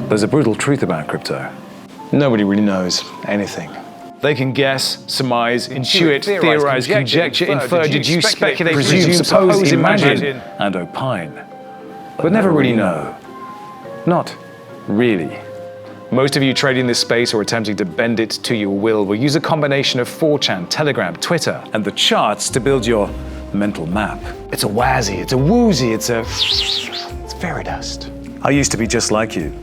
There's a brutal truth about crypto. Nobody really knows anything. They can guess, surmise, intuit, theorize, conjecture, infer, deduce, speculate, presume, suppose, imagine, and opine. But never really know. Not really. Most of you trading this space or attempting to bend it to your will use a combination of 4chan, Telegram, Twitter, and the charts to build your mental map. It's a WASI, it's a woozy, it's fairy dust. I used to be just like you.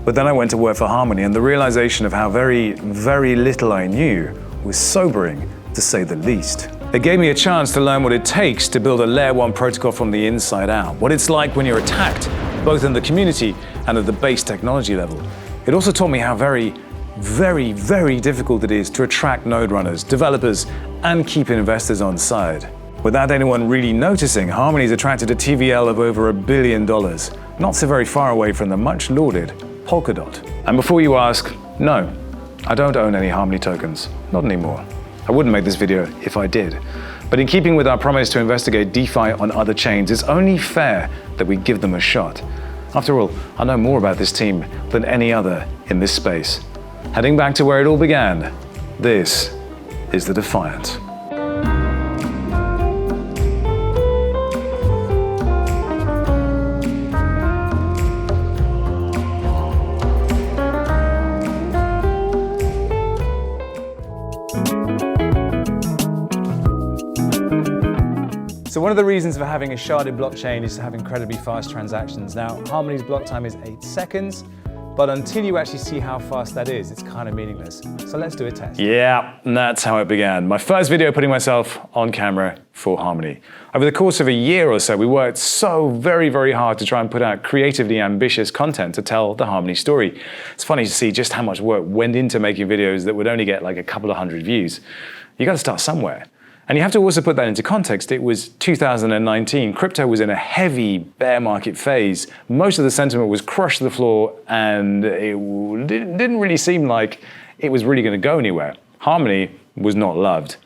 But then I went to work for Harmony, and the realization of how very, very little I knew was sobering, to say the least. It gave me a chance to learn what it takes to build a Layer 1 protocol from the inside out, what it's like when you're attacked, both in the community and at the base technology level. It also taught me how very, very, very difficult it is to attract node runners, developers, and keep investors on side. Without anyone really noticing, Harmony's attracted a TVL of over $1 billion, not so very far away from the much lauded Polkadot. And before you ask, no, I don't own any Harmony tokens, not anymore. I wouldn't make this video if I did. But in keeping with our promise to investigate DeFi on other chains, it's only fair that we give them a shot. After all, I know more about this team than any other in this space. Heading back to where it all began, this is the Defiant. So one of the reasons for having a sharded blockchain is to have incredibly fast transactions. Now, Harmony's block time is 8 seconds, but until you actually see how fast that is, it's kind of meaningless. So let's do a test. Yeah, and that's how it began. My first video putting myself on camera for Harmony. Over the course of a year or so, we worked so very, very hard to try and put out creatively ambitious content to tell the Harmony story. It's funny to see just how much work went into making videos that would only get like a couple of hundred views. You got to start somewhere. And you have to also put that into context. It was 2019. Crypto was in a heavy bear market phase. Most of the sentiment was crushed to the floor, and it didn't really seem like it was really going to go anywhere. Harmony was not loved.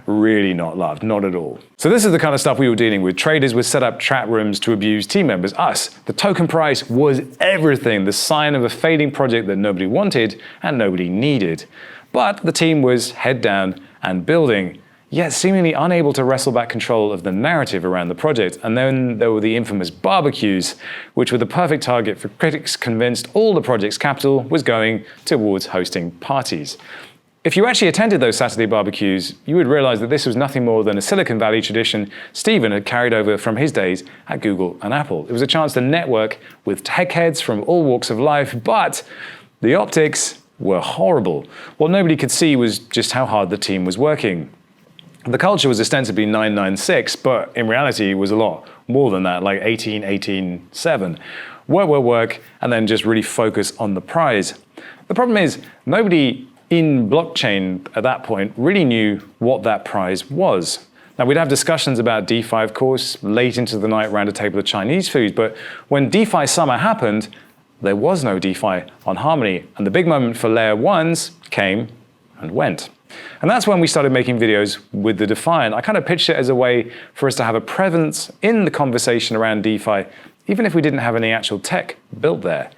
Really not loved, not at all. So this is the kind of stuff we were dealing with. Traders would set up chat rooms to abuse team members, us. The token price was everything, the sign of a fading project that nobody wanted and nobody needed. But the team was head down and building, yet seemingly unable to wrestle back control of the narrative around the project. And then there were the infamous barbecues, which were the perfect target for critics convinced all the project's capital was going towards hosting parties. If you actually attended those Saturday barbecues, you would realize that this was nothing more than a Silicon Valley tradition Stephen had carried over from his days at Google and Apple. It was a chance to network with tech heads from all walks of life, but the optics were horrible. What nobody could see was just how hard the team was working. The culture was ostensibly 996, but in reality it was a lot more than that, like 18, 18, 7. Work, and then just really focus on the prize. The problem is, nobody in blockchain at that point really knew what that prize was. Now, we'd have discussions about DeFi, of course, late into the night around a table of Chinese food, but when DeFi summer happened, there was no DeFi on Harmony, and the big moment for Layer 1s came and went. And that's when we started making videos with the Defiant. I kind of pitched it as a way for us to have a presence in the conversation around DeFi, even if we didn't have any actual tech built there.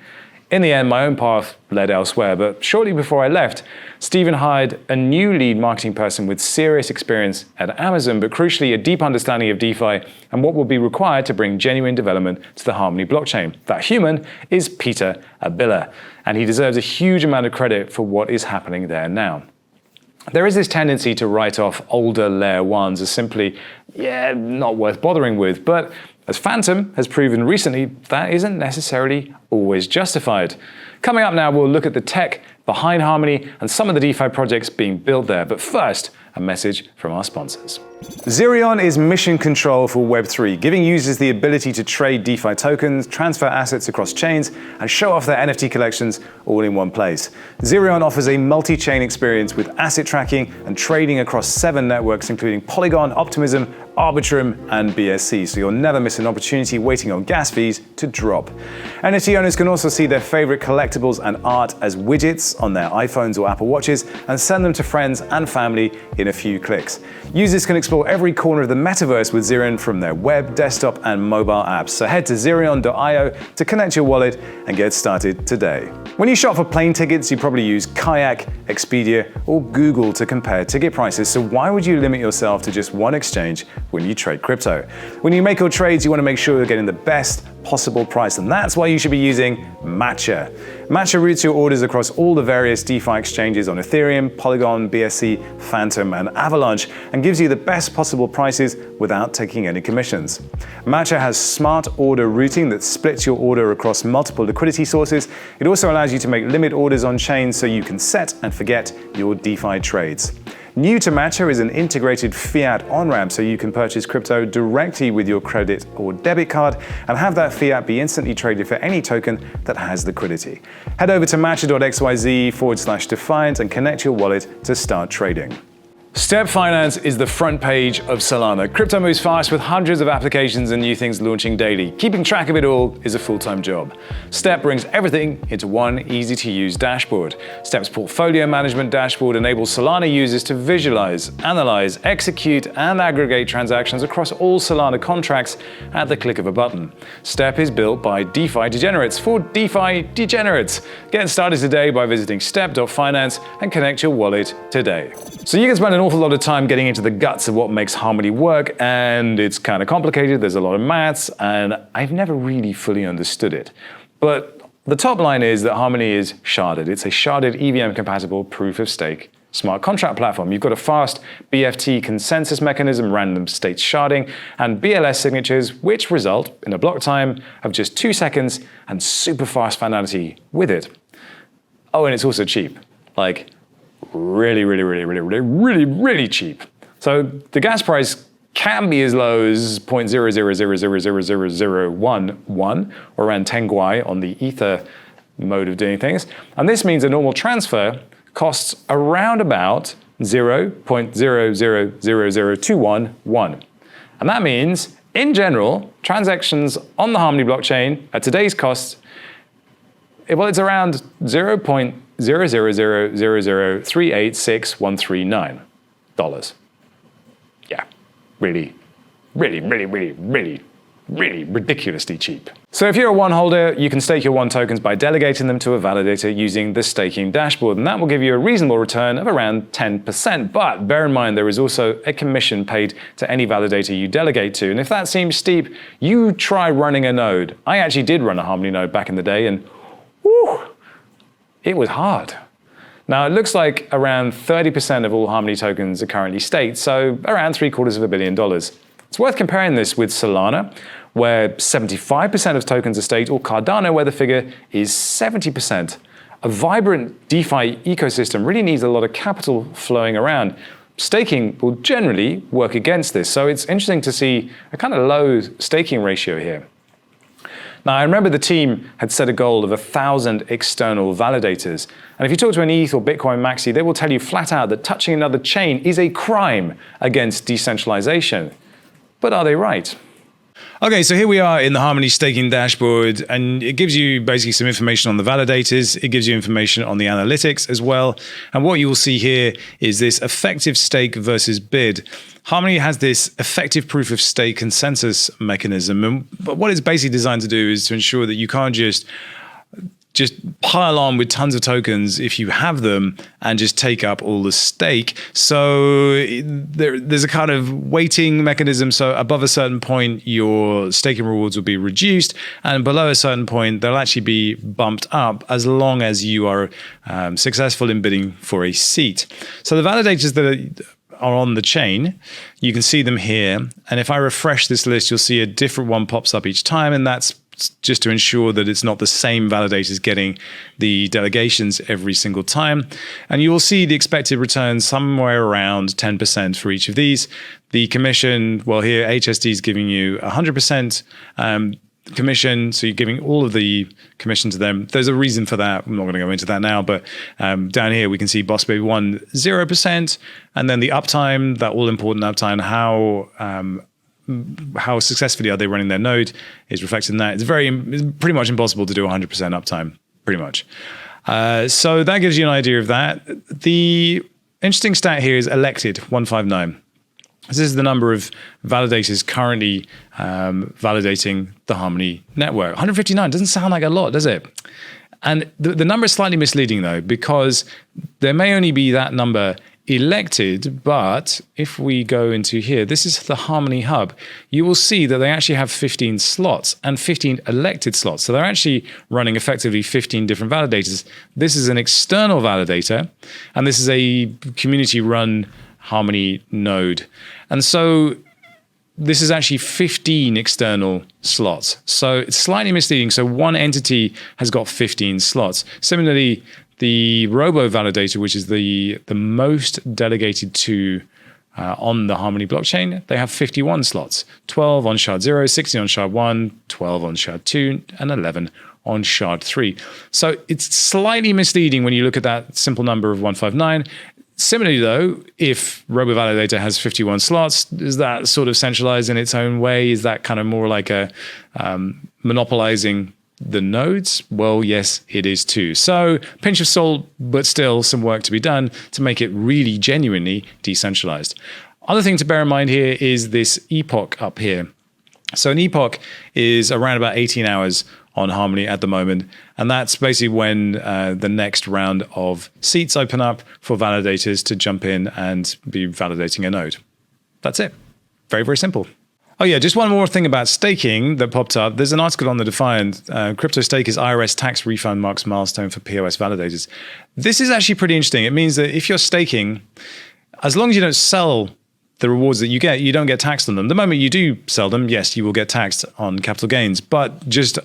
In the end, my own path led elsewhere, but shortly before I left, Stephen hired a new lead marketing person with serious experience at Amazon, but crucially a deep understanding of DeFi and what will be required to bring genuine development to the Harmony blockchain. That human is Peter Abila, and he deserves a huge amount of credit for what is happening there now. There is this tendency to write off older Layer 1s as simply, not worth bothering with, but as Phantom has proven recently, that isn't necessarily always justified. Coming up now, we'll look at the tech behind Harmony and some of the DeFi projects being built there. But first, a message from our sponsors. Zerion is mission control for Web3, giving users the ability to trade DeFi tokens, transfer assets across chains, and show off their NFT collections all in one place. Zerion offers a multi-chain experience with asset tracking and trading across 7 networks, including Polygon, Optimism, Arbitrum, and BSC, so you'll never miss an opportunity waiting on gas fees to drop. NFT owners can also see their favorite collectibles and art as widgets on their iPhones or Apple Watches and send them to friends and family in a few clicks. Users can explore every corner of the metaverse with Zerion from their web, desktop, and mobile apps. So head to Zerion.io to connect your wallet and get started today. When you shop for plane tickets, you probably use Kayak, Expedia, or Google to compare ticket prices. So why would you limit yourself to just one exchange when you trade crypto? When you make your trades, you want to make sure you're getting the best possible price, and that's why you should be using Matcha. Matcha routes your orders across all the various DeFi exchanges on Ethereum, Polygon, BSC, Phantom, and Avalanche, and gives you the best possible prices without taking any commissions. Matcha has smart order routing that splits your order across multiple liquidity sources. It also allows you to make limit orders on chain so you can set and forget your DeFi trades. New to Matcha is an integrated fiat on-ramp so you can purchase crypto directly with your credit or debit card and have that fiat be instantly traded for any token that has liquidity. Head over to matcha.xyz/Defiant and connect your wallet to start trading. Step Finance is the front page of Solana. Crypto moves fast with hundreds of applications and new things launching daily. Keeping track of it all is a full-time job. Step brings everything into one easy-to-use dashboard. Step's portfolio management dashboard enables Solana users to visualize, analyze, execute, and aggregate transactions across all Solana contracts at the click of a button. Step is built by DeFi degenerates for DeFi degenerates. Get started today by visiting step.finance and connect your wallet today. So you can spend an awful lot of time getting into the guts of what makes Harmony work, and it's kind of complicated. There's a lot of maths, and I've never really fully understood it. But the top line is that Harmony is sharded. It's a sharded EVM-compatible proof-of-stake smart contract platform. You've got a fast BFT consensus mechanism, random state sharding, and BLS signatures, which result in a block time of just 2 seconds and super fast finality with it. Oh, and it's also cheap. Like, really cheap. So the gas price can be as low as 0.000000011 or around 10 Gwei on the Ether mode of doing things. And this means a normal transfer costs around about 0.0000211. And that means, in general, transactions on the Harmony blockchain at today's costs, well, it's around 0.000000386,139 dollars. Yeah, really ridiculously cheap. So if you're a one holder, you can stake your one tokens by delegating them to a validator using the staking dashboard, and that will give you a reasonable return of around 10%. But bear in mind, there is also a commission paid to any validator you delegate to. And if that seems steep, you try running a node. I actually did run a Harmony node back in the day, and whew, it was hard. Now, it looks like around 30% of all Harmony tokens are currently staked, so around $750 million. It's worth comparing this with Solana, where 75% of tokens are staked, or Cardano, where the figure is 70%. A vibrant DeFi ecosystem really needs a lot of capital flowing around. Staking will generally work against this, so it's interesting to see a kind of low staking ratio here. Now, I remember the team had set a goal of 1,000 external validators. And if you talk to an ETH or Bitcoin maxi, they will tell you flat out that touching another chain is a crime against decentralization. But are they right? Okay, so here we are in the Harmony staking dashboard, and it gives you basically some information on the validators. It gives you information on the analytics as well. And what you will see here is this effective stake versus bid. Harmony has this effective proof of stake consensus mechanism. But what it's basically designed to do is to ensure that you can't just pile on with tons of tokens if you have them and just take up all the stake. So there's a kind of weighting mechanism. So above a certain point, your staking rewards will be reduced, and below a certain point, they'll actually be bumped up as long as you are successful in bidding for a seat. So the validators that are on the chain, you can see them here. And if I refresh this list, you'll see a different one pops up each time, and that's just to ensure that it's not the same validators getting the delegations every single time. And you will see the expected return somewhere around 10% for each of these. The commission, well, here HSD is giving you 100% commission, so you're giving all of the commission to them. There's a reason for that. I'm not going to go into that now, but down here we can see Boss Baby 1 0%, and then the uptime, that all important uptime, how how successfully are they running their node is reflected in that. It's pretty much impossible to do 100% uptime, pretty much. So that gives you an idea of that. The interesting stat here is elected 159. This is the number of validators currently validating the Harmony network. 159 doesn't sound like a lot, does it? And the number is slightly misleading though, because there may only be that number elected, but if we go into here, this is the Harmony Hub, you will see that they actually have 15 slots and 15 elected slots. So they're actually running effectively 15 different validators. This is an external validator, and this is a community-run Harmony node. And so this is actually 15 external slots. So it's slightly misleading. So one entity has got 15 slots. Similarly, the Robo validator, which is the most delegated to on the Harmony blockchain, they have 51 slots, 12 on shard 0, 16 on shard 1, 12 on shard 2, and 11 on shard 3. So it's slightly misleading when you look at that simple number of 159. Similarly, though, if Robo Validator has 51 slots, is that sort of centralized in its own way? Is that kind of more like a monopolizing the nodes? Well, yes, it is too. So pinch of salt, but still some work to be done to make it really genuinely decentralized. Other thing to bear in mind here is this epoch up here. So an epoch is around about 18 hours on Harmony at the moment. And that's basically when the next round of seats open up for validators to jump in and be validating a node. That's it. Very, very simple. Oh yeah, just one more thing about staking that popped up. There's an article on the Defiant, crypto stake is IRS tax refund marks milestone for POS validators. This is actually pretty interesting. It means that if you're staking, as long as you don't sell the rewards that you get, you don't get taxed on them. The moment you do sell them, yes, you will get taxed on capital gains, but just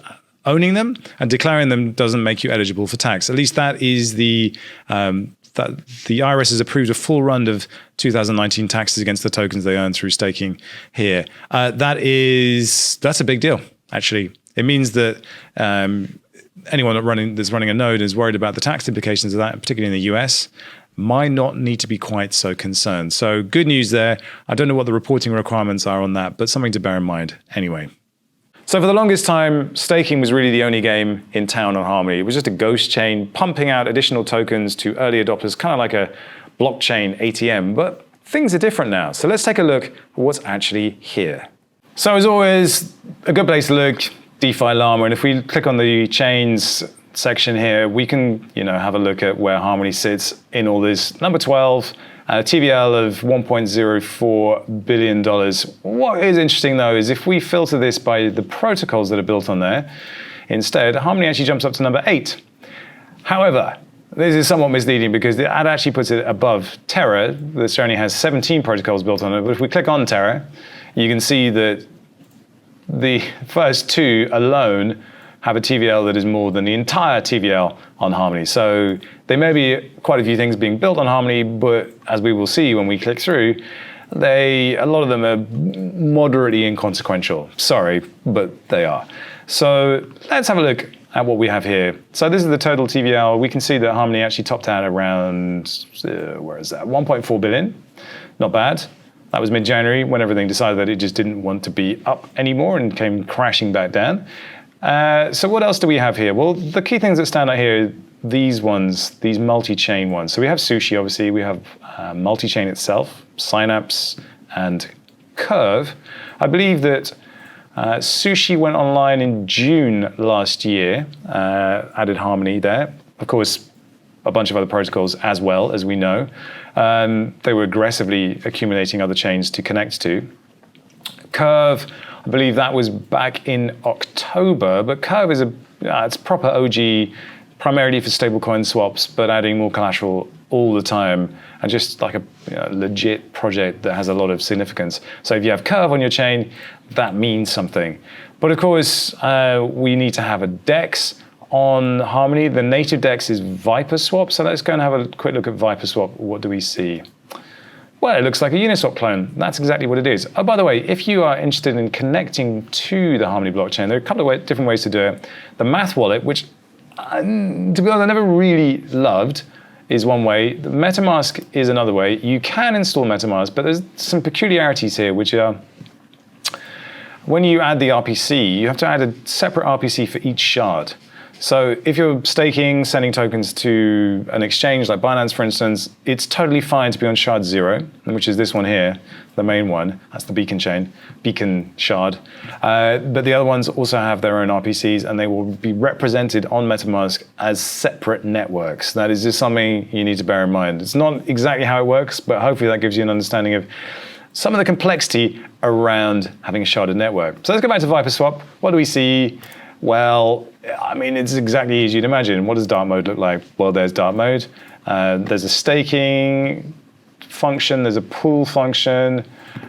owning them and declaring them doesn't make you eligible for tax. At least that is the IRS has approved a full run of 2019 taxes against the tokens they earn through staking here. That's a big deal, actually. It means that anyone that's running a node is worried about the tax implications of that, particularly in the US, might not need to be quite so concerned. So good news there. I don't know what the reporting requirements are on that, but something to bear in mind anyway. So for the longest time, staking was really the only game in town on Harmony. It was just a ghost chain pumping out additional tokens to early adopters, kind of like a blockchain ATM, but things are different now. So let's take a look at what's actually here. So as always, a good place to look, DeFi Llama, and if we click on the chains section here, we can have a look at where Harmony sits in all this. Number 12, TVL of $1.04 billion. What is interesting though is if we filter this by the protocols that are built on there, instead, Harmony actually jumps up to number 8. However, this is somewhat misleading because that actually puts it above Terra, which only has 17 protocols built on it. But if we click on Terra, you can see that the first two alone have a TVL that is more than the entire TVL on Harmony. So there may be quite a few things being built on Harmony, but as we will see when we click through, a lot of them are moderately inconsequential. Sorry, but they are. So let's have a look at what we have here. So this is the total TVL. We can see that Harmony actually topped out around, where is that? 1.4 billion, not bad. That was mid-January when everything decided that it just didn't want to be up anymore and came crashing back down. So what else do we have here? Well, the key things that stand out here are these ones, these multi-chain ones. So we have Sushi, obviously. We have multi-chain itself, Synapse, and Curve. I believe that Sushi went online in June last year, added Harmony there. Of course, a bunch of other protocols as well, as we know. They were aggressively accumulating other chains to connect to. Curve, I believe that was back in October, but Curve is it's proper OG, primarily for stablecoin swaps, but adding more collateral all the time, and just like a legit project that has a lot of significance. So if you have Curve on your chain, that means something. But of course, we need to have a DEX on Harmony. The native DEX is Viperswap, so let's go and have a quick look at Viperswap. What do we see? Well, it looks like a Uniswap clone. That's exactly what it is. Oh, by the way, if you are interested in connecting to the Harmony blockchain, there are a couple of different ways to do it. The Math wallet, which, to be honest, I never really loved, is one way. The Metamask is another way. You can install Metamask, but there's some peculiarities here, which are when you add the RPC, you have to add a separate RPC for each shard. So if you're staking, sending tokens to an exchange like Binance, for instance, it's totally fine to be on shard 0, which is this one here, the main one. That's the beacon shard. But the other ones also have their own RPCs, and they will be represented on Metamask as separate networks. That is just something you need to bear in mind. It's not exactly how it works, but hopefully that gives you an understanding of some of the complexity around having a sharded network. So let's go back to Viperswap. What do we see? Well, I mean, it's exactly as you'd imagine. What does dark mode look like? Well, there's dark mode. There's a staking function. There's a pool function.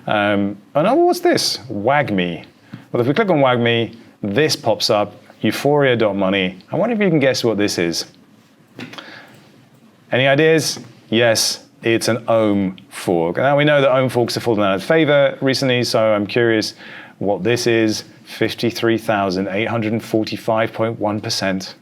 Oh no, what's this? WAGMI. Well, if we click on WAGMI, this pops up, Euphoria.money. I wonder if you can guess what this is. Any ideas? Yes, it's an ohm fork. Now we know that ohm forks have fallen out of favor recently, so I'm curious what this is. 53,845.1%.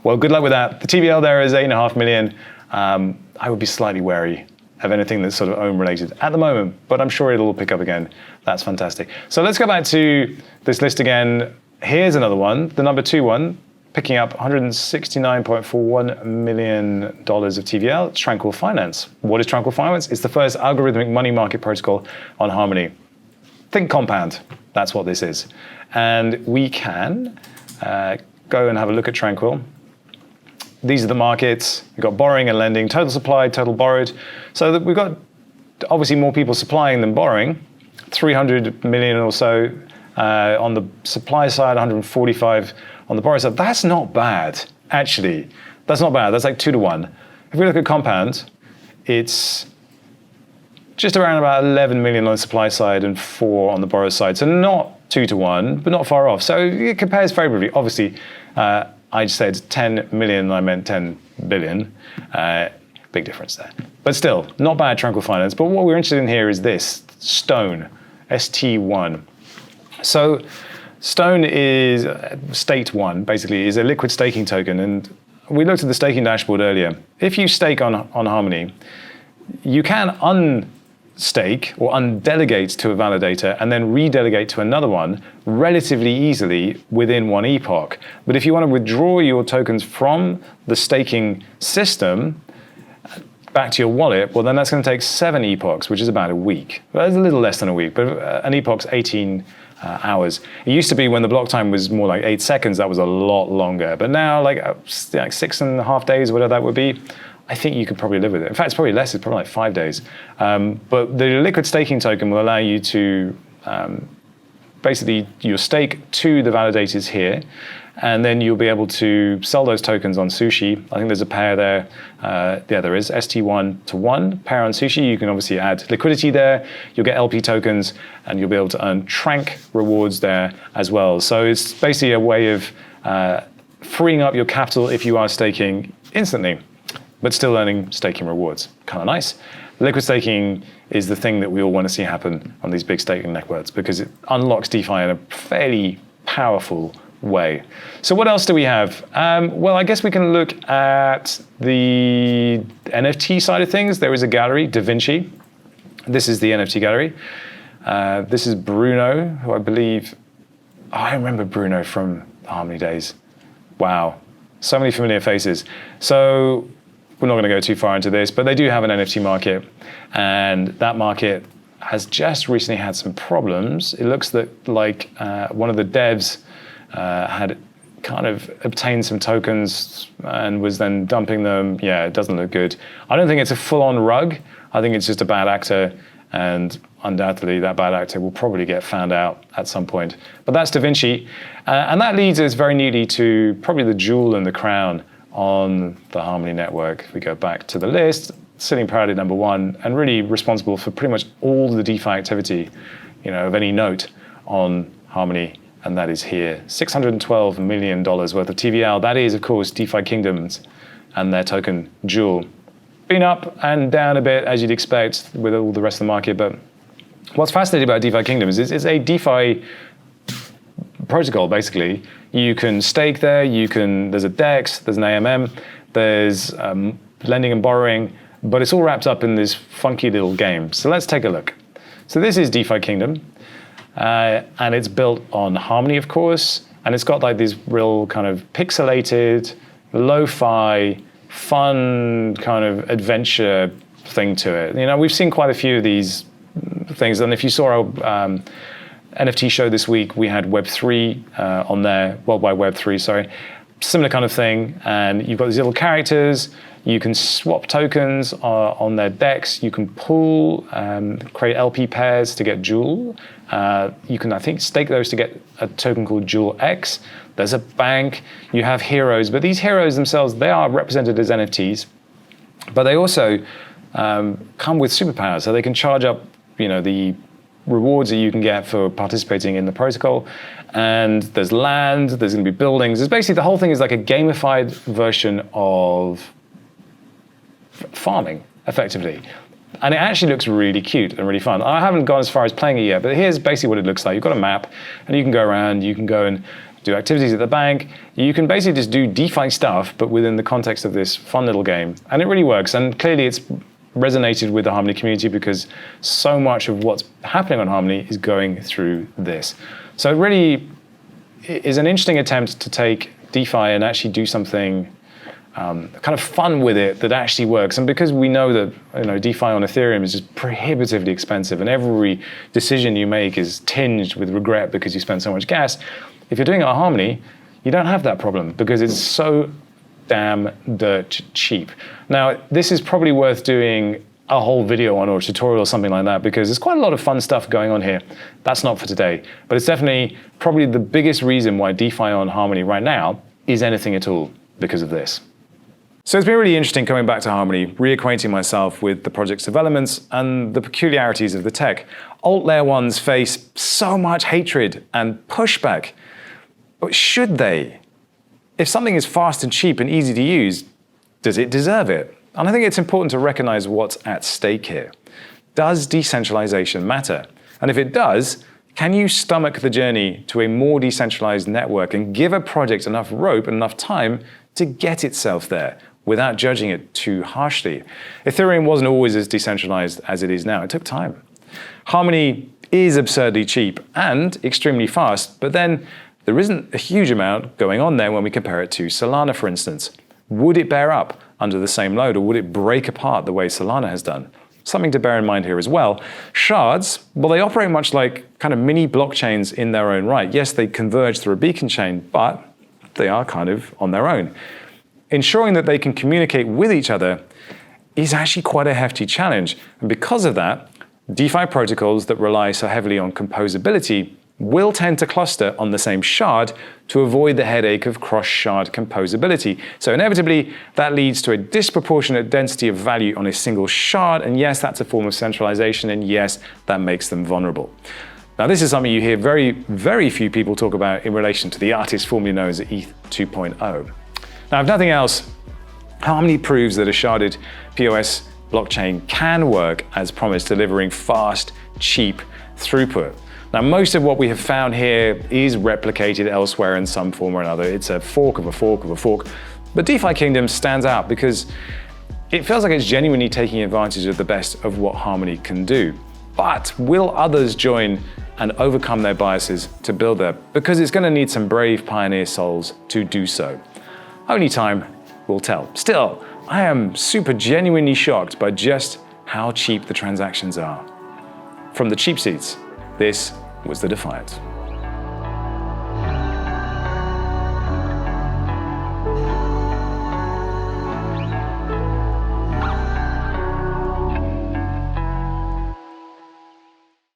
Well, good luck with that. The TVL there is 8.5 million. I would be slightly wary of anything that's sort of ohm related at the moment, but I'm sure it'll pick up again. That's fantastic. So let's go back to this list again. Here's another one, the number 2 one, picking up $169.41 million of TVL, Tranquil Finance. What is Tranquil Finance? It's the first algorithmic money market protocol on Harmony. Think compound, that's what this is. And we can go and have a look at Tranquil. These are the markets. We've got borrowing and lending, total supply, total borrowed. So that we've got obviously more people supplying than borrowing, 300 million or so on the supply side, 145 on the borrow side. That's not bad, actually. That's not bad, that's like 2 to 1. If we look at compound, it's just around about 11 million on the supply side and 4 on the borrow side. So not 2 to 1, but not far off. So it compares favorably. Obviously, I said 10 million, I meant 10 billion. Big difference there. But still, not bad Tranquil Finance. But what we're interested in here is this, Stone, ST1. So Stone is state 1, basically, is a liquid staking token. And we looked at the staking dashboard earlier. If you stake on Harmony, you can unstake or undelegate to a validator and then redelegate to another one relatively easily within 1 epoch. But if you want to withdraw your tokens from the staking system back to your wallet, well, then that's going to take 7 epochs, which is about a week. Well, that's a little less than a week, but an epoch's 18 hours. It used to be when the block time was more like 8 seconds, that was a lot longer. But now, like 6.5 days, whatever that would be, I think you could probably live with it. In fact, it's probably less, it's probably like 5 days. But the liquid staking token will allow you to basically your stake to the validators here, and then you'll be able to sell those tokens on Sushi. I think there's a pair there. Yeah, there is ST1 to 1 pair on Sushi. You can obviously add liquidity there. You'll get LP tokens, and you'll be able to earn Trank rewards there as well. So it's basically a way of freeing up your capital if you are staking instantly, but still earning staking rewards. Kind of nice. Liquid staking is the thing that we all want to see happen on these big staking networks because it unlocks DeFi in a fairly powerful way. So what else do we have? Well, I guess we can look at the NFT side of things. There is a gallery, Da Vinci. This is the NFT gallery. This is Bruno, who I believe, I remember Bruno from the Harmony days. Wow, so many familiar faces. So we're not going to go too far into this, but they do have an NFT market, and that market has just recently had some problems. It looks like one of the devs had kind of obtained some tokens and was then dumping them. Yeah, it doesn't look good. I don't think it's a full-on rug. I think it's just a bad actor, and undoubtedly that bad actor will probably get found out at some point. But that's Da Vinci, and that leads us very neatly to probably the jewel in the crown on the Harmony network. If we go back to the list, sitting proudly at number 1 and really responsible for pretty much all the DeFi activity, of any note on Harmony, and that is here. $612 million worth of TVL. That is, of course, DeFi Kingdoms and their token Jewel. Been up and down a bit, as you'd expect, with all the rest of the market, but what's fascinating about DeFi Kingdoms is it's a DeFi protocol, basically. You can stake there, there's a DEX, there's an AMM, there's lending and borrowing, but it's all wrapped up in this funky little game. So let's take a look. So this is DeFi Kingdom, and it's built on Harmony, of course, and it's got like these real kind of pixelated, lo-fi, fun kind of adventure thing to it. You know, we've seen quite a few of these things, and if you saw our NFT show this week, we had Web3 on there, World Wide Web3, sorry. Similar kind of thing, and you've got these little characters. You can swap tokens on their decks. You can pool, create LP pairs to get Jewel. You can, I think, stake those to get a token called Jewel X. There's a bank. You have heroes, but these heroes themselves, they are represented as NFTs, but they also come with superpowers, so they can charge up, you know, the rewards that you can get for participating in the protocol. And there's land, there's going to be buildings. It's basically, the whole thing is like a gamified version of farming, effectively. And it actually looks really cute and really fun. I haven't gone as far as playing it yet, but here's basically what it looks like. You've got a map, and you can go around, you can go and do activities at the bank. You can basically just do DeFi stuff, but within the context of this fun little game. And it really works. And clearly it's resonated with the Harmony community because so much of what's happening on Harmony is going through this. So it really is an interesting attempt to take DeFi and actually do something kind of fun with it that actually works. And because we know that, you know, DeFi on Ethereum is just prohibitively expensive, and every decision you make is tinged with regret because you spend so much gas. If you're doing it on Harmony, you don't have that problem because it's so damn dirt cheap. Now, this is probably worth doing a whole video on, or a tutorial or something like that, because there's quite a lot of fun stuff going on here. That's not for today, but it's definitely probably the biggest reason why DeFi on Harmony right now is anything at all, because of this. So it's been really interesting coming back to Harmony, reacquainting myself with the project's developments and the peculiarities of the tech. Alt Layer 1s face so much hatred and pushback, but should they? If something is fast and cheap and easy to use, does it deserve it? And I think it's important to recognize what's at stake here. Does decentralization matter? And if it does, can you stomach the journey to a more decentralized network and give a project enough rope and enough time to get itself there without judging it too harshly? Ethereum wasn't always as decentralized as it is now. It took time. Harmony is absurdly cheap and extremely fast, but then there isn't a huge amount going on there when we compare it to Solana, for instance. Would it bear up under the same load, or would it break apart the way Solana has done? Something to bear in mind here as well. Shards, well, they operate much like kind of mini blockchains in their own right. Yes, they converge through a beacon chain, but they are kind of on their own. Ensuring that they can communicate with each other is actually quite a hefty challenge. And because of that, DeFi protocols that rely so heavily on composability will tend to cluster on the same shard to avoid the headache of cross-shard composability. So inevitably, that leads to a disproportionate density of value on a single shard, and yes, that's a form of centralization, and yes, that makes them vulnerable. Now, this is something you hear very, very few people talk about in relation to the artist formerly known as ETH 2.0. Now, if nothing else, Harmony proves that a sharded POS blockchain can work as promised, delivering fast, cheap throughput. Now, most of what we have found here is replicated elsewhere in some form or another. It's a fork of a fork of a fork. But DeFi Kingdoms stands out because it feels like it's genuinely taking advantage of the best of what Harmony can do. But will others join and overcome their biases to build there? Because it's going to need some brave pioneer souls to do so. Only time will tell. Still, I am super genuinely shocked by just how cheap the transactions are. From the cheap seats, this was the Defiant.